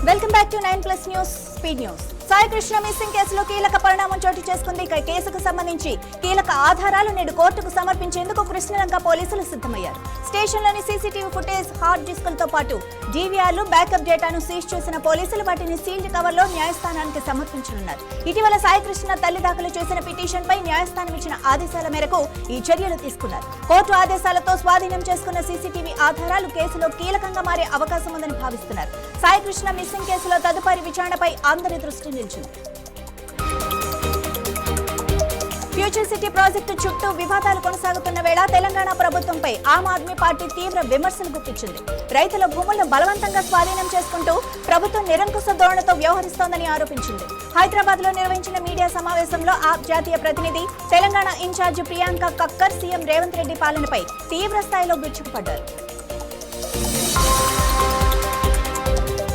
Welcome back to 9+ news speed news. Sai Krishna missing కేసులో కీలక పరిణామం చోటు చేసుకుంది. కేసుకు సంబంధించి కీలక ఆధారాలు నేడు కోర్టుకు సమర్పించేందుకు కృష్ణలంక పోలీసులు సిద్ధమయ్యారు. స్టేషన్లోని సీసీటీవీ ఫుటేజ్, హార్డ్ డిస్కులతో పాటు డీవీఆర్లు, బ్యాకప్ డేటాను సీజ్ చేసిన పోలీసులు వాటిని సీల్డ్ కవర్లో న్యాయస్థానానికి సమర్పించనున్నారు. ఇటీవల సాయి కృష్ణ తల్లి దాఖలు చేసిన పిటిషన్పై న్యాయస్థానం ఇచ్చిన ఆదేశాల మేరకు ఈ చర్యలు తీసుకున్నారు. కోర్టు ఆదేశాలతో స్వాధీనం చేసుకున్న సీసీటీవీ ఆధారాలు కేసులో కీలకంగా మారే అవకాశం ఉందని భావిస్తున్నారు. సాయి కృష్ణ మిస్సింగ్ కేసులో తదుపరి విచారణపై అందరి దృష్టి నిలిచింది. ఫ్యూచర్ సిటీ ప్రాజెక్టు చుట్టూ వివాదాలు కొనసాగుతున్న వేళ తెలంగాణ ప్రభుత్వంపై ఆమ్ ఆద్మీ పార్టీ తీవ్ర విమర్శలు గుప్పించింది. రైతుల భూములను బలవంతంగా స్వాధీనం చేసుకుంటూ ప్రభుత్వం నిరంకుశ ధోరణితో వ్యవహరిస్తోందని ఆరోపించింది. హైదరాబాద్ లో నిర్వహించిన మీడియా సమావేశంలో ఆప్ జాతీయ ప్రతినిధి, తెలంగాణ ఇన్ఛార్జ్ ప్రియాంక కక్కర్ సీఎం రేవంత్ రెడ్డి పాలనపై తీవ్ర స్థాయిలో విరుచుకుపడ్డారు.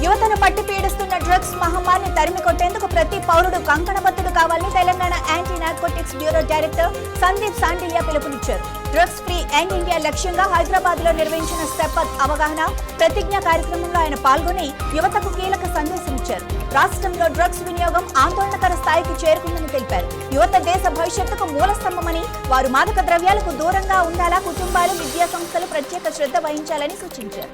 యువతను పట్టి పీడిస్తున్న డ్రగ్స్ మహమ్మారిని తరిమి కొట్టేందుకు ప్రతి పౌరుడు కంకణబద్దుడు కావాలని Telangana anti narcotics bureau director Sandeep Sandilya పిలుపునిచ్చారు. డ్రగ్స్ ఫ్రీ యంగ్ ఇండియా లక్ష్యంగా హైదరాబాద్ లో నిర్వహించిన స్టెప్ అప్ అవగాహన ప్రతిజ్ఞ కార్యక్రమంలో ఆయన పాల్గొని యువతకు కీలక సందేశం ఇచ్చారు. రాష్ట్రంలో డ్రగ్స్ వినియోగం ఆందోళనకర స్థాయికి చేరుకుందని తెలిపారు. యువత దేశ భవిష్యత్తుకు మూలస్తంభమని, వారు మాదక ద్రవ్యాలకు దూరంగా ఉండాలా, కుటుంబాలు, విద్యా సంస్థలు ప్రత్యేక శ్రద్ధ వహించాలని సూచించారు.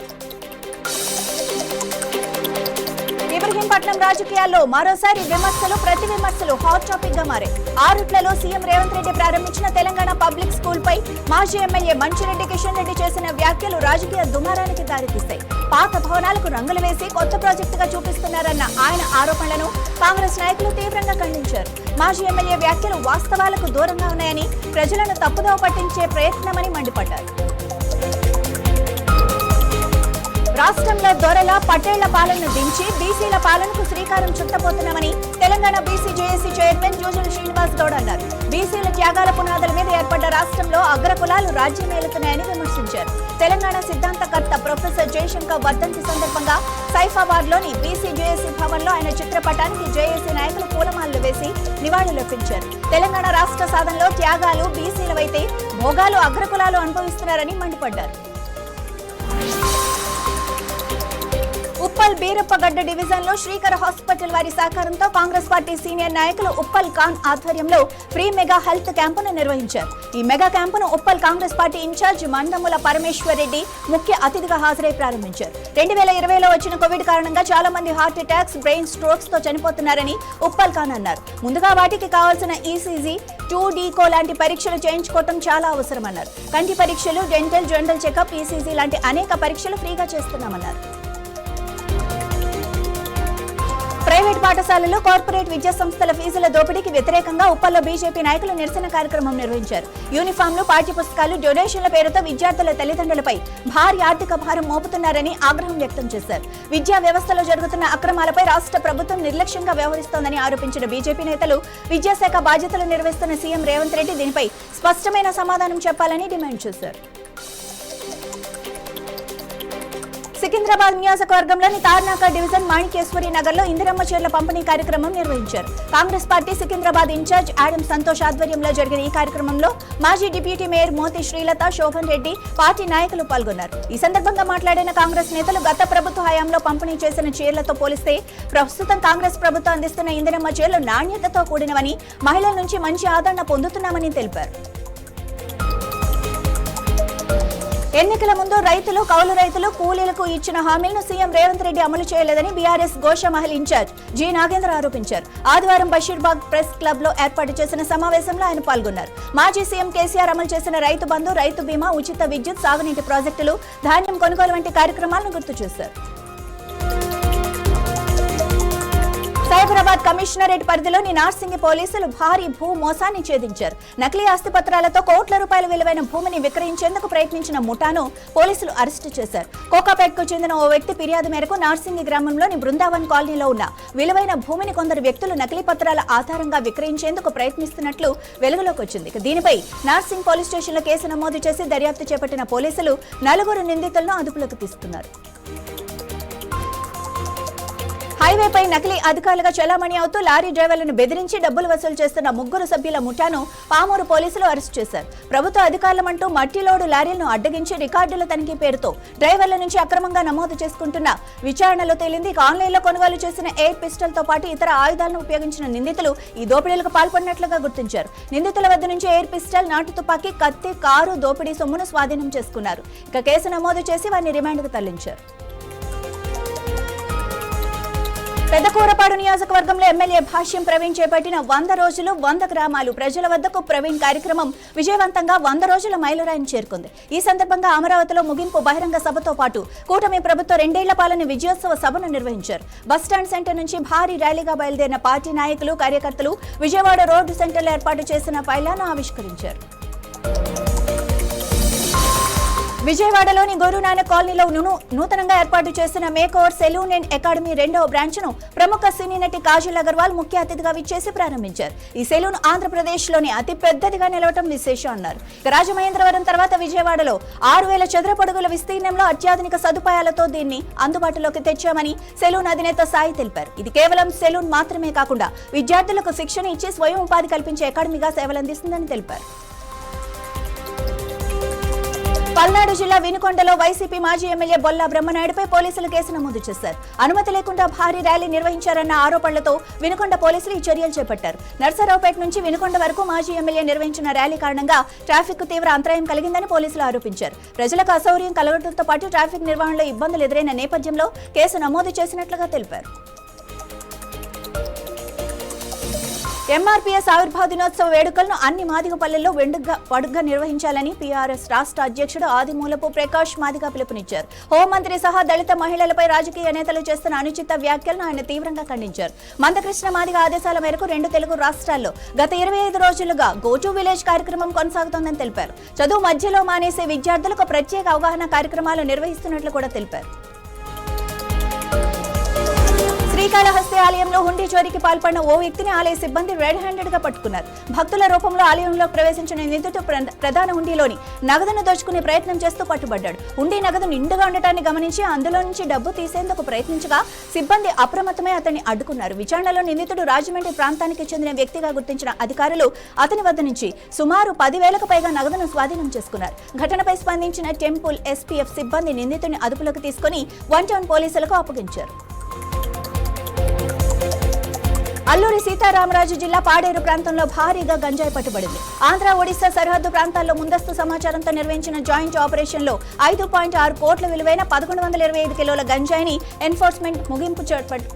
ఇబ్రహీంపట్నం రాజకీయాల్లో మరోసారి విమర్శలు, ప్రతి విమర్శలు హాట్ టాపిక్ గా మారాయి. ఆరుట్లలో సీఎం రేవంత్ రెడ్డి ప్రారంభించిన తెలంగాణ పబ్లిక్ స్కూల్ పై మాజీ ఎమ్మెల్యే మంచిరెడ్డి కిషన్ రెడ్డి చేసిన వ్యాఖ్యలు రాజకీయ దుమారానికి దారితీస్తాయి. పాత భవనాలకు రంగులు వేసి కొత్త ప్రాజెక్టుగా చూపిస్తున్నారన్న ఆయన ఆరోపణలను కాంగ్రెస్ నాయకులు తీవ్రంగా ఖండించారు. మాజీ ఎమ్మెల్యే వ్యాఖ్యలు వాస్తవాలకు దూరంగా ఉన్నాయని, ప్రజలను తప్పుదోవ పట్టించే ప్రయత్నమని మండిపడ్డారు. రాష్ట్రంలో దొరల, పటేళ్ల పాలనను దించి బీసీల పాలనకు శ్రీకారం చుట్టబోతున్నామని Telangana BC JAC chairman Jajula Srinivas Goud అన్నారు. బీసీల త్యాగాల పునాదుల మీద ఏర్పడ్డ రాష్ట్రంలో అగ్రకులాలు రాజ్యమేలుతున్నాయని విమర్శించారు. తెలంగాణ సిద్ధాంతకర్త ప్రొఫెసర్ జయశంకర్ వర్ధంతి సందర్భంగా సైఫాబాద్ లోని బీసీ జేఏసీ భవన్ లో ఆయన చిత్రపటానికి జేఏసీ నాయకులు పూలమాలలు వేసి నివాళులర్పించారు. తెలంగాణ రాష్ట్ర సాధనలో త్యాగాలు బీసీలవైతే భోగాలు అగ్రకులాలు అనుభవిస్తున్నారని మండిపడ్డారు. ఉప్పల్ బీరప్పగడ్డ డివిజన్ లో శ్రీకర్ హాస్పిటల్ వారి సహకారంతో కాంగ్రెస్ పార్టీ సీనియర్ నాయకులు ఉప్పల్ ఖాన్ ఆధ్వర్యంలో ఫ్రీ మెగా హెల్త్ క్యాంపును నిర్వహించారు. ఈ మెగా క్యాంపును ఉప్పల్ కాంగ్రెస్ పార్టీ ఇన్ఛార్జ్ మందముల పరమేశ్వర్ రెడ్డి ముఖ్య అతిథిగా హాజరై ప్రారంభించారు. 2020లో వచ్చిన కోవిడ్ కారణంగా చాలా మంది హార్ట్ అటాక్స్, బ్రెయిన్ స్ట్రోక్స్ తో చనిపోతున్నారని ఉప్పల్ ఖాన్ అన్నారు. ముందుగా వాటికి కావాల్సిన ఈసీజీ, 2D లాంటి పరీక్షలు చేయించుకోవడం చాలా అవసరమన్నారు. కంటి పరీక్షలు, డెంటల్, జనరల్ చెకప్, ఈసీజీ లాంటి అనేక పరీక్షలు ఫ్రీగా చేస్తున్నామన్నారు. ప్రైవేట్ పాఠశాలలు, కార్పొరేట్ విద్యా సంస్థల ఫీజుల దోపిడీకి వ్యతిరేకంగా ఉప్పల్లో బీజేపీ నాయకులు నిరసన కార్యక్రమం నిర్వహించారు. యూనిఫామ్లు, పాఠ్యపుస్తకాలు, డొనేషన్ల పేరుతో విద్యార్థుల తల్లిదండ్రులపై భారీ ఆర్థిక భారం మోపుతున్నారని ఆగ్రహం వ్యక్తం చేశారు. విద్యా వ్యవస్థలో జరుగుతున్న అక్రమాలపై రాష్ట్ర ప్రభుత్వం నిర్లక్ష్యంగా వ్యవహరిస్తోందని ఆరోపించిన బీజేపీ నేతలు విద్యాశాఖ బాధ్యతలు నిర్వహిస్తున్న సీఎం రేవంత్ రెడ్డి దీనిపై స్పష్టమైన సమాధానం చెప్పాలని డిమాండ్ చేశారు. సికింద్రాబాద్ నియోజకవర్గంలోని తార్నాక డివిజన్ మాణికేశ్వరి నగర్ లో ఇందిరమ్మ చీరల పంపిణీ కార్యక్రమం నిర్వహించారు. కాంగ్రెస్ పార్టీ సికింద్రాబాద్ ఇన్ఛార్జ్ ఆడం సంతోష్ ఆధ్వర్యంలో జరిగిన ఈ కార్యక్రమంలో మాజీ deputy mayor Moti Srilatha, Shobhan Reddy, party నాయకులు పాల్గొన్నారు. ఈ సందర్భంగా మాట్లాడిన కాంగ్రెస్ నేతలు గత ప్రభుత్వ హయాంలో పంపిణీ చేసిన చీరలతో పోలిస్తే ప్రస్తుతం కాంగ్రెస్ ప్రభుత్వం అందిస్తున్న ఇందిరమ్మ చీరలు నాణ్యతతో కూడినవని, మహిళల నుంచి మంచి ఆదరణ పొందుతున్నామని తెలిపారు. ఎన్నికల ముందు రైతులు, కౌలు రైతులు, కూలీలకు ఇచ్చిన హామీలను సీఎం రేవంత్ రెడ్డి అమలు చేయలేదని బీఆర్ఎస్ గోషామహల్ ఇన్ఛార్జ్ జి నాగేంద్ర ఆరోపించారు. ఆదివారం బషీర్బాగ్ ప్రెస్ క్లబ్ లో ఏర్పాటు చేసిన సమావేశంలో ఆయన పాల్గొన్నారు. మాజీ సీఎం కేసీఆర్ అమలు చేసిన రైతు బంధు, రైతు బీమా, ఉచిత విద్యుత్, సాగునీటి ప్రాజెక్టులు, ధాన్యం కొనుగోలు వంటి కార్యక్రమాలను గుర్తు చేశారు. సైబరాబాద్ కమిషనరేట్ పరిధిలోని నార్సింగి పోలీసులు భారీ భూ మోసాన్ని ఛేదించారు. నకిలీ ఆస్తి పత్రాలతో కోట్ల రూపాయల విలువైన భూమిని విక్రయించేందుకు ప్రయత్నించిన ముఠాను పోలీసులు అరెస్టు చేశారు. కోకాపేట్కు చెందిన ఓ వ్యక్తి ఫిర్యాదు మేరకు నార్సింగి గ్రామంలోని బృందావన్ కాలనీలో ఉన్న విలువైన భూమిని కొందరు వ్యక్తులు నకిలీ పత్రాల ఆధారంగా విక్రయించేందుకు ప్రయత్నిస్తున్నట్లు వెలుగులోకి వచ్చింది. దీనిపై నార్సింగ్ పోలీస్ స్టేషన్లో కేసు నమోదు చేసి దర్యాప్తు చేపట్టిన పోలీసులు 4 నిందితులను అదుపులోకి తీసుకున్నారు. హైవేపై నకిలీ అధికారులుగా చలామణి అవుతూ లారీ డ్రైవర్లను బెదిరించి డబ్బులు వసూలు చేస్తున్న 3 సభ్యుల ముఠాను పామూరు పోలీసులు అరెస్టు చేశారు. ప్రభుత్వ అధికారులమంటూ మట్టి లోడు లారీలను అడ్డగించి రికార్డుల తనిఖీ పేరుతో డ్రైవర్ల నుంచి అక్రమంగా నమోదు చేసుకుంటున్న విచారణలో తేలింది. ఆన్లైన్లో కొనుగోలు చేసిన ఎయిర్ పిస్టల్ తో పాటు ఇతర ఆయుధాలను ఉపయోగించిన నిందితులు ఈ దోపిడీలకు పాల్పడినట్లుగా గుర్తించారు. నిందితుల వద్ద నుంచి ఎయిర్ పిస్టల్, నాటు తుపాకీ, కత్తి, కారు దోపిడీ సొమ్మును స్వాధీనం చేసుకున్నారు. ఇక కేసు నమోదు చేసి వారిని రిమాండ్కు తరలించారు. పెద్దకూరపాడు నియోజకవర్గంలో ఎమ్మెల్యే భాష్యం ప్రవీణ్ చేపట్టిన 100 రోజులు 100 గ్రామాలు ప్రజల వద్దకు ప్రవీణ్ కార్యక్రమం విజయవంతంగా 100 రోజుల మైలురాయిని చేరుకుంది. ఈ సందర్భంగా అమరావతిలో ముగింపు బహిరంగ సభతో పాటు కూటమి ప్రభుత్వ 2 ఏళ్ల పాలన విజయోత్సవ సభను నిర్వహించారు. బస్టాండ్ సెంటర్ నుంచి భారీ ర్యాలీగా బయలుదేరిన పార్టీ నాయకులు, కార్యకర్తలు విజయవాడ రోడ్డు సెంటర్లో ఏర్పాటు చేసిన పైలాను ఆవిష్కరించారు. విజయవాడలోని గురునానక్ కాలనీలో నూతనంగా ఏర్పాటు చేసిన మేకోవర్ సెలూన్ అండ్ అకాడమీ 2వ బ్రాంచ్ను ప్రముఖ సినీ నటి కాజల్ అగర్వాల్ ముఖ్య అతిథిగా విచ్చేసి ప్రారంభించారు. ఈ సెలూన్ ఆంధ్రప్రదేశ్లోని అతి పెద్దదిగా నిలవటం విశేషం అన్నారు. రాజమహేంద్రవరం తర్వాత విజయవాడలో 6000 చదరపు అడుగుల విస్తీర్ణంలో అత్యాధునిక సదుపాయాలతో దీన్ని అందుబాటులోకి తెచ్చామని సెలూన్ అధినేత సాయి తెలిపారు. ఇది కేవలం సెలూన్ మాత్రమే కాకుండా విద్యార్థులకు శిక్షణ ఇచ్చి స్వయం ఉపాధి కల్పించే అకాడమీగా సేవలందిస్తుందని తెలిపారు. పల్నాడు జిల్లా వినుకొండలో వైసీపీ మాజీ ఎమ్మెల్యే బొల్లా బ్రహ్మనాయుడుపై పోలీసులు కేసు నమోదు చేశారు. అనుమతి లేకుండా భారీ ర్యాలీ నిర్వహించారన్న ఆరోపణలతో వినుకొండ పోలీసులు ఈ చర్యలు చేపట్టారు. నర్సరావుపేట నుంచి వినుకొండ వరకు మాజీ ఎమ్మెల్యే నిర్వహించిన ర్యాలీ కారణంగా ట్రాఫిక్ తీవ్ర అంతరాయం కలిగిందని పోలీసులు ఆరోపించారు. ప్రజలకు అసౌకర్యం కలగడంతో పాటు ట్రాఫిక్ నిర్వహణలో ఇబ్బందులు ఎదురైన నేపథ్యంలో కేసు నమోదు చేసినట్లుగా తెలిపారు. ఎంఆర్పీఎస్ ఆవిర్భావ దినోత్సవ వేడుకలను అన్ని మాదిగ పల్లెల్లో పండుగగా నిర్వహించాలని పీఆర్ఎస్ రాష్ట్ర అధ్యక్షుడు ఆదిమూలపు ప్రకాష్ మాదిగ పిలుపునిచ్చారు. హోంమంత్రి సహా దళిత మహిళలపై రాజకీయ నేతలు చేస్తున్న అనుచిత వ్యాఖ్యలను ఆయన తీవ్రంగా ఖండించారు. మందకృష్ణ మాదిగ ఆదేశాల మేరకు 2 తెలుగు రాష్ట్రాల్లో గత 25 రోజులుగా గో టు విలేజ్ కార్యక్రమం కొనసాగుతోందని తెలిపారు. చదువు మధ్యలో మానేసే విద్యార్థులకు ప్రత్యేక అవగాహన కార్యక్రమాలు నిర్వహిస్తున్నట్లు కూడా తెలిపారు. శ్రీకాళహస్తి ఆలయంలో హుండీ చోరీకి పాల్పడిన ఓ వ్యక్తిని ఆలయ సిబ్బంది రెడ్ హ్యాండెడ్ గా పట్టుకున్నారు. భక్తుల రూపంలో ఆలయంలో ప్రవేశించిన నిందితుడు ప్రధాన హుండీలోని నగదును దోచుకునే ప్రయత్నం చేస్తూ పట్టుబడ్డాడు. హుండీ నగదు నిండుగా ఉండటాన్ని గమనించి అందులో నుంచి డబ్బు తీసేందుకు ప్రయత్నించగా సిబ్బంది అప్రమత్తమై అతన్ని అడ్డుకున్నారు. విచారణలో నిందితుడు రాజమండ్రి ప్రాంతానికి చెందిన వ్యక్తిగా గుర్తించిన అధికారులు అతని వద్ద నుంచి సుమారు 10,000కు పైగా నగదును స్వాధీనం చేసుకున్నారు. ఘటనపై స్పందించిన టెంపుల్ ఎస్పీఎఫ్ సిబ్బంది నిందితుడిని అదుపులోకి తీసుకుని 1 టౌన్ పోలీసులకు అప్పగించారు. అల్లూరి సీతారామరాజు జిల్లా పాడేరు ప్రాంతంలో భారీగా గంజాయి పట్టుబడింది. ఆంధ్ర, ఒడిశా సరిహద్దు ప్రాంతాల్లో ముందస్తు సమాచారంతో నిర్వహించిన జాయింట్ ఆపరేషన్లో 5.6 కోట్ల విలువైన 1125 కిలోల గంజాయిని ఎన్ఫోర్స్మెంట్ ముగింపు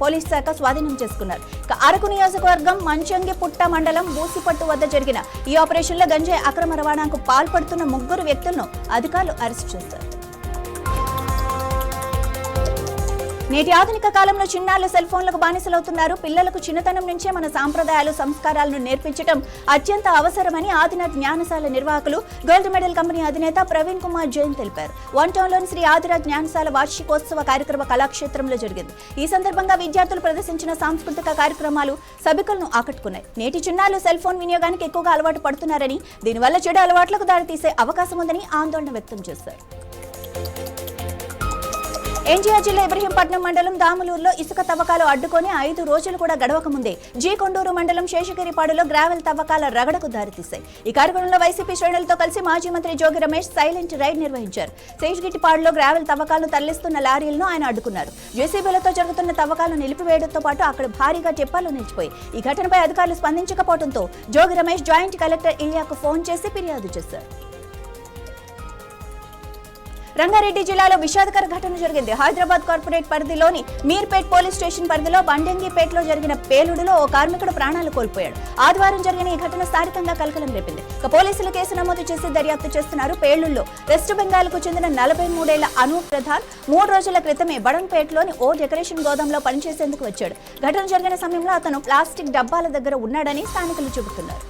పోలీస్ శాఖ స్వాధీనం చేసుకున్నారు. అరకు నియోజకవర్గం మంచంగిపుట్ట మండలం బూసిపట్టు వద్ద జరిగిన ఈ ఆపరేషన్లో గంజాయి అక్రమ రవాణాకు పాల్పడుతున్న 3 వ్యక్తులను అధికారులు అరెస్టు చేశారు. నేటి ఆధునిక కాలంలో చిన్నారులు సెల్ ఫోన్లకు బానిసలవుతున్నారు. పిల్లలకు చిన్నతనం నుంచే మన సాంప్రదాయాలు, సంస్కారాలను నేర్పించడం అత్యంత అవసరమని ఆదినాథ్ జ్ఞానశాల నిర్వాహకులు గోల్డ్ మెడల్ కంపెనీ అధినేత ప్రవీణ్ కుమార్ జైన్ తెలిపారు. 1 టౌన్లోని శ్రీ ఆదినాథ్ జ్ఞానశాల వార్షికోత్సవ కార్యక్రమ కళాక్షేత్రంలో జరిగింది. ఈ సందర్భంగా విద్యార్థులు ప్రదర్శించిన సాంస్కృతిక కార్యక్రమాలు సభికులను ఆకట్టుకున్నాయి. నేటి చిన్నారులు సెల్ ఫోన్ వినియోగానికి ఎక్కువగా అలవాటు పడుతున్నారని, దీనివల్ల చెడు అలవాట్లకు దారితీసే అవకాశం ఉందని ఆందోళన వ్యక్తం చేశారు. ఎన్టీఆర్ జిల్లా ఇబ్రహీంపట్నం మండలం దాములూరులో ఇసుక తవ్వకాలు అడ్డుకొని 5 రోజులు కూడా గడవక ముందే కొండూరు మండలం శేషగిరిపాడులో గ్రావెల్ తవ్వకాల రగడకు దారితీశాయి. ఈ కార్యక్రమంలో వైసీపీ శ్రేణులతో కలిసి మాజీ మంత్రి జోగి రమేష్ సైలెంట్ రైడ్ నిర్వహించారు. శేషగిరిపాడులో గ్రావెల్ తవ్వకాలను తరలిస్తున్న లారీలను ఆయన అడ్డుకున్నారు. జేసీబీలతో జరుగుతున్న తవ్వకాలను నిలిపివేయడంతో పాటు అక్కడ భారీగా టిప్పాలు నిలిచిపోయి ఈ ఘటనపై అధికారులు స్పందించకపోవడంతో Jogi Ramesh joint collector ఇలియాకు phone చేసి ఫిర్యాదు చేశారు. రంగారెడ్డి జిల్లాలో విషాదకర ఘటన జరిగింది. హైదరాబాద్ కార్పొరేట్ పరిధిలోని మీర్పేట్ పోలీస్ స్టేషన్ పరిధిలో బండంగిపేటలో జరిగిన పేలుడులో ఓ కార్మికుడు ప్రాణాలు కోల్పోయాడు. ఆదివారం జరిగిన ఈ ఘటన స్థానికంగా కలకలం రేపింది. పోలీసులు కేసు నమోదు చేసి దర్యాప్తు చేస్తున్నారు. పేలుడులో వెస్ట్ బెంగాల్ కు చెందిన 43 ఏళ్ల అనూప్ ప్రధాన్ 3 రోజుల క్రితమే బడంపేటలోని ఓ డెకరేషన్ గోదాంలో పనిచేసేందుకు వచ్చాడు. ఘటన జరిగిన సమయంలో అతను ప్లాస్టిక్ డబ్బాల దగ్గర ఉన్నాడని స్థానికులు చెబుతున్నారు.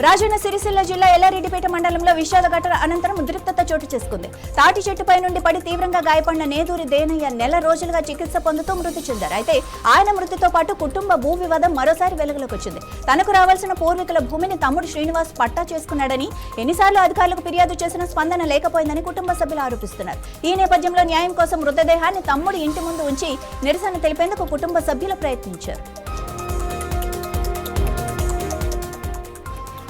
రాజన్న సిరిసిల్ల జిల్లా ఎల్లారెడ్డిపేట మండలంలో విషాద ఘటన అనంతరం ఉద్రిక్తత చోటు చేసుకుంది. తాటి చెట్టుపై నుండి పడి తీవ్రంగా గాయపడిన నేదూరి దేనయ్య నెల రోజులుగా చికిత్స పొందుతూ మృతి చెందారు. అయితే ఆయన మృతితో పాటు కుటుంబ భూ వివాదం మరోసారి వెలుగులోకి వచ్చింది. తనకు రావాల్సిన పూర్వీకుల భూమిని తమ్ముడు శ్రీనివాస్ పట్టా చేసుకున్నాడని, ఎన్నిసార్లు అధికారులకు ఫిర్యాదు చేసినా స్పందన లేకపోయిందని కుటుంబ సభ్యులు ఆరోపిస్తున్నారు. ఈ నేపథ్యంలో న్యాయం కోసం మృతదేహాన్ని తమ్ముడి ఇంటి ముందు ఉంచి నిరసన తెలిపేందుకు కుటుంబ సభ్యులు ప్రయత్నించారు.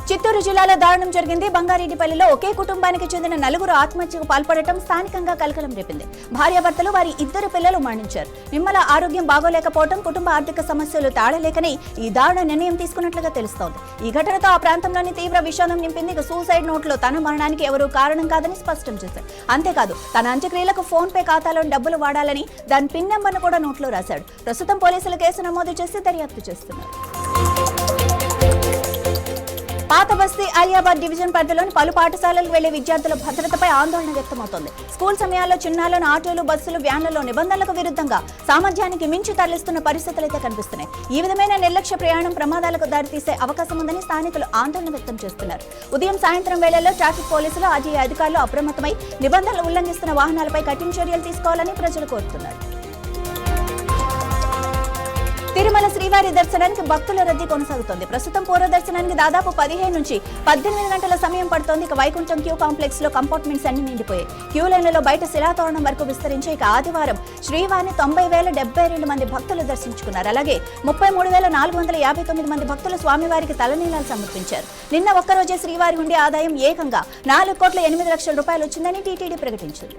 చిత్తూరు జిల్లాలో దారుణం జరిగింది. బంగారెడ్డిపల్లిలో ఒకే కుటుంబానికి చెందిన నలుగురు ఆత్మహత్యకు పాల్పడటం స్థానికంగా కలకలం రేపింది. భార్యాభర్తలు, వారి ఇద్దరు పిల్లలు మరణించారు. నిమ్మల ఆరోగ్యం బాగోలేకపోవడం, కుటుంబ ఆర్థిక సమస్యలు తాళలేకనే ఈ దారుణ నిర్ణయం తీసుకున్నట్లుగా తెలుస్తోంది. ఈ ఘటనతో ఆ ప్రాంతంలోని తీవ్ర విషాదం నింపింది. సూసైడ్ నోట్లో తన మరణానికి ఎవరూ కారణం కాదని స్పష్టం చేశారు. అంతేకాదు, తన అంత్యక్రియలకు ఫోన్ పే ఖాతాలో డబ్బులు వాడాలని దాని పిన్ నెంబర్ను కూడా నోట్లో రాశాడు. ప్రస్తుతం పోలీసులు కేసు నమోదు చేసి దర్యాప్తు చేస్తున్నారు. పాత బస్తీ ఆలియాబాద్ డివిజన్ పరిధిలోని పలు పాఠశాలలకు వెళ్లే విద్యార్థుల భద్రతపై ఆందోళన వ్యక్తమవుతోంది. స్కూల్ సమయాల్లో చిన్నారులను ఆటోలు, బస్సులు, వ్యాన్లలో నిబంధనలకు విరుద్ధంగా సామర్థ్యానికి మించి తరలిస్తున్న పరిస్థితులైతే కనిపిస్తున్నాయి. ఈ విధమైన నిర్లక్ష్య ప్రయాణం ప్రమాదాలకు దారితీసే అవకాశం ఉందని స్థానికులు ఆందోళన వ్యక్తం చేస్తున్నారు. ఉదయం, సాయంత్రం వేళల్లో ట్రాఫిక్ పోలీసులు, ఆర్టీఏ అధికారులు అప్రమత్తమై నిబంధనలు ఉల్లంఘిస్తున్న వాహనాలపై కఠిన చర్యలు తీసుకోవాలని ప్రజలు కోరుతున్నారు. తిరుమల శ్రీవారి దర్శనానికి భక్తుల రద్దీ కొనసాగుతోంది. ప్రస్తుతం పూర్వ దర్శనానికి దాదాపు 15 నుంచి 18 గంటల సమయం పడుతోంది. ఇక వైకుంఠం క్యూ కాంప్లెక్స్ లో కంపార్ట్మెంట్స్ అన్ని నిండిపోయాయి. క్యూ లైన్లలో బయట శిలాతోరణం వరకు విస్తరించి ఇక ఆదివారం శ్రీవారిని 90,072 మంది భక్తులు దర్శించుకున్నారు. అలాగే 33,459 మంది భక్తులు స్వామివారికి తలనీలాలు సమర్పించారు. నిన్న ఒక్కరోజే శ్రీవారి ఉండే ఆదాయం ఏకంగా 4,08,00,000 రూపాయలు వచ్చిందని టీటీడీ ప్రకటించింది.